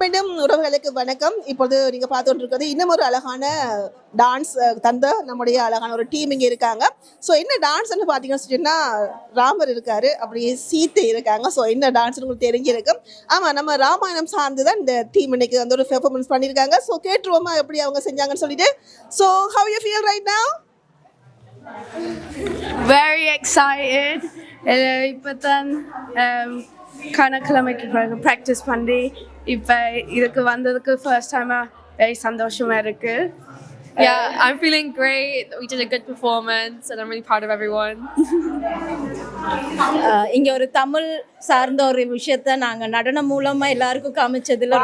மீண்டும் உறவுகளுக்கு வணக்கம். இப்பொழுது நீங்க பார்த்துட்டு இருக்கிறது இன்னும் ஒரு அழகான டான்ஸ் தந்த நம்முடைய அழகான ஒரு டீம் இங்கே இருக்காங்க. ஸோ என்ன டான்ஸ்ன்னு பார்த்தீங்கன்னு சொன்னா ராமர் இருக்காரு, அப்படியே சீத்தை இருக்காங்க. ஸோ என்ன டான்ஸ்னு உங்களுக்கு தெரிஞ்சிருக்கும். ஆமாம், நம்ம ராமாயணம் சார்ந்து தான் இந்த டீம் இன்னைக்கு வந்து ஒரு பெர்ஃபார்மன்ஸ் பண்ணியிருக்காங்க. ஸோ கேட்டுருவோமா எப்படி அவங்க செஞ்சாங்கன்னு சொல்லிட்டு. So how you feel right now? Very excited. இப்போ தான் கணக்கிழமைக்கு பிறகு ப்ராக்டிஸ் பண்ணி இப்போ இதுக்கு வந்ததுக்கு ஃபர்ஸ்ட் டைமாக வெரி சந்தோஷமாக இருக்குது. Yeah, I'm feeling great. We did a good performance and I'm really proud of everyone. இங்கே ஒரு தமிழ் சார்ந்த ஒரு விஷயத்த நாங்கள் நடனம் மூலமாக எல்லாருக்கும் காமிச்சதுல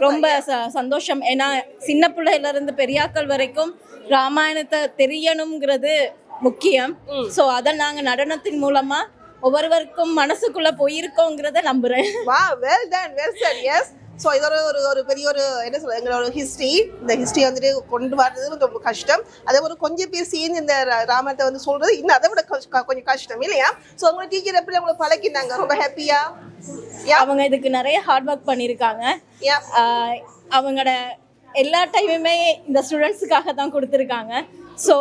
ரொம்ப சந்தோஷம். ஏன்னா சின்ன பிள்ளையிலேருந்து பெரியாக்கள் வரைக்கும் ராமாயணத்தை தெரியணுங்கிறது முக்கியம். ஸோ அதை நாங்கள் நடனத்தின் மூலமாக ஒவ்வொருவருக்கும் மனசுக்குள்ளே போயிருக்கோங்கிறத நம்புகிறேன். Well done, well said. Yes. So இது ஒரு பெரிய ஒரு என்ன சொல்ல எங்களோட ஹிஸ்ட்ரி. இந்த ஹிஸ்ட்ரி வந்துட்டு கொண்டு வர்றது ரொம்ப கஷ்டம். அதே ஒரு கொஞ்சம் பேர் சேர்ந்து இந்த ராமாயணத்தை வந்து சொல்றது இன்னும் அதை விட கொஞ்சம் கஷ்டம் இல்லையா? ஸோ உங்களை டீச்சர் எப்படி அவங்களை பழக்கினாங்க? ரொம்ப ஹாப்பியா? அவங்க இதுக்கு நிறைய ஹார்ட் ஒர்க் பண்ணியிருக்காங்க. அவங்களோட எல்லா டைமுமே இந்த ஸ்டூடெண்ட்ஸுக்காக தான் கொடுத்துருக்காங்க. ஸோ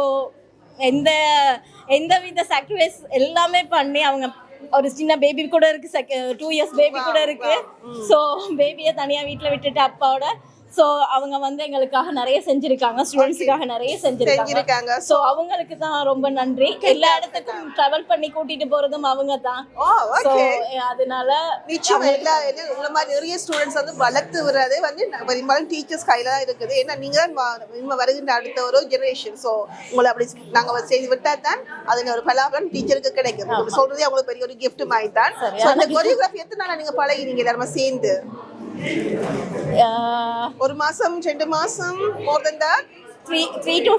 எந்த வித சாக்ரிஃபைஸ் எல்லாமே பண்ணி அவங்க ஒரு சின்ன பேபி கூட இருக்கு, 2 years பேபி கூட இருக்கு. ஸோ பேபியை தனியாக வீட்டில் விட்டுட்டு அப்பாவோட ஸோ அவங்க வந்து எங்களுக்காக நிறைய செஞ்சிருக்காங்க, ஸ்டூடெண்ட்ஸுக்காக நிறைய செஞ்சிருக்காங்க. ஸோ அவங்களுக்கு தான் ரொம்ப நன்றி. எல்லா இடத்துக்கும் ட்ராவல் பண்ணி கூட்டிட்டு போறதும் அவங்க தான். ஸோ அதனால நிச்சயமா இந்த மாதிரி நிறைய ஸ்டூடெண்ட்ஸ் வந்து வளர்த்து விடுறதே வந்து பெரும்பாலும் டீச்சர்ஸ் கையில தான் இருக்குது. ஏன்னா நீங்க தான் வருகின்ற அடுத்த ஒரு ஜெனரேஷன். ஸோ உங்களை அப்படி நாங்கள் செய்து விட்டா தான் அதன் ஒரு பலாபலன் டீச்சருக்கு கிடைக்கும். சொல்றதே அவங்களுக்கு பெரிய ஒரு கிஃப்ட் மாதிரி தான். அந்த கொரியோகிராஃபி எத்தனை நாள் நீங்க பழகினீங்க எல்லாருமே சேர்ந்து? 1 மாசம் 2 மாசம்? மோர் தென் தட்? 3 to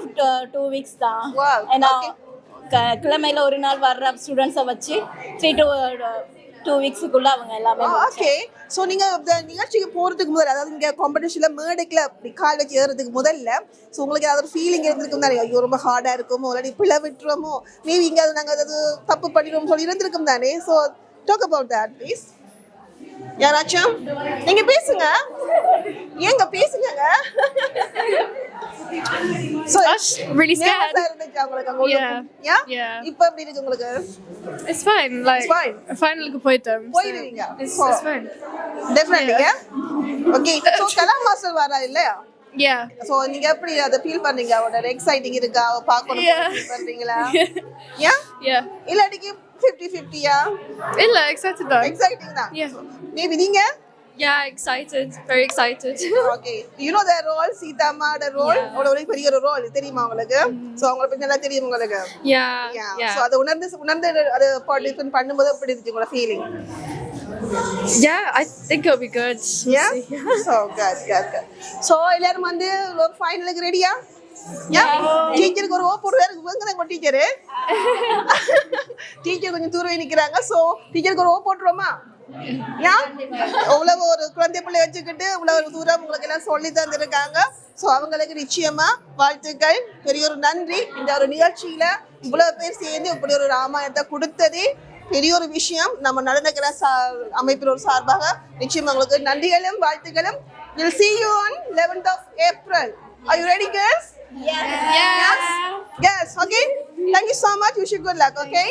2 weeks தான். ஏன்னா கிழமையில ஒரு நாள் வர்ற ஸ்டூடெண்ட்ஸை வச்சு 3 to 2 weeksக்குள்ள அவங்க எல்லாமே. ஓகே. ஸோ நீங்க இந்த நிகழ்ச்சிக்கு போறதுக்கு முதல்ல, அதாவது இங்க காம்படிஷன்ல மேடைக்குள்ள அப்படி கால் வச்சு ஏறதுக்கு முதல்ல ஸோ உங்களுக்கு ஏதாவது ஒரு ஃபீலிங் இருந்திருக்கும் தானே? ஐயோ ரொம்ப ஹார்டா இருக்குமோ, இல்லாட்டி பிழை விட்டுருமோ, மேபி இங்கே நாங்கள் அதாவது தப்பு பண்ணிடுவோம் சொல்லி இருந்திருக்கும் தானே? So talk about that please. யாராச்சும் நீங்க பேசுங்க, ஏங்க பேசுங்க. So I was really scared. Yeah. இப்போ எப்படி இருக்கு உங்களுக்கு? It's fine. Like finally போயிட்டேன். போயிடுவீங்க. It's fine. Definitely. Yeah. Okay. So Kala master வரா இல்லையா? Yeah. So நீங்க எப்படி அத ஃபீல் பண்ணீங்க? அவரோட எக்ஸைட்டிங் இருக்கா? அவ பார்க்கணும் ஃபீல் பண்றீங்களா? Yeah. இல்லடிக்கு 50-50யா? இல்ல, excited தான். Exciting தான். Yeah. Maybe நீங்க? Yeah, excited. Very excited. Okay. You know the role, Sita amma the role? ஒரு பெரிய ஒரு ரோல் தெரியுமா உங்களுக்கு? சோ அவங்கள பத்தி நல்லா தெரியும் உங்களுக்கு? Yeah. சோ அத உணர்ந்து அத பார்ட்டிசிபேட் பண்ணும்போது எப்படி இருந்துச்சு உங்க feeling? Yeah, I think it'll be good. Yeah. So good. So எல்லாரும் வந்து ஃபைனலுக்கு ரெடியா? டீச்சருக்கு ஒரு போடுறாரு உங்க டீச்சரு. டீச்சர் கொஞ்சம் தூரம் நிக்கிறாங்க. சோ டீச்சருக்கு ஒரு போட்டுருவோமா? அவ்வளவு ஒரு குழந்தை பிள்ளை வச்சுக்கிட்டு இவ்வளவு தூரம் உங்களுக்கு எல்லாம் சொல்லி தந்திருக்காங்க. ஸோ அவங்களுக்கு நிச்சயமா வாழ்த்துக்கள், பெரிய ஒரு நன்றி. இந்த ஒரு நிகழ்ச்சியில இவ்வளவு பேர் சேர்ந்து இப்படி ஒரு ராமாயணத்தை கொடுத்ததே பெரிய ஒரு விஷயம். நம்ம நடனக்கிற அமைப்பின் ஒரு சார்பாக நிச்சயமா உங்களுக்கு நன்றிகளும் வாழ்த்துக்களும். We'll see you on 11th of April. Are you ready, girls? Yes. Yes. Okay. Thank you so much. Wish you good luck. Okay.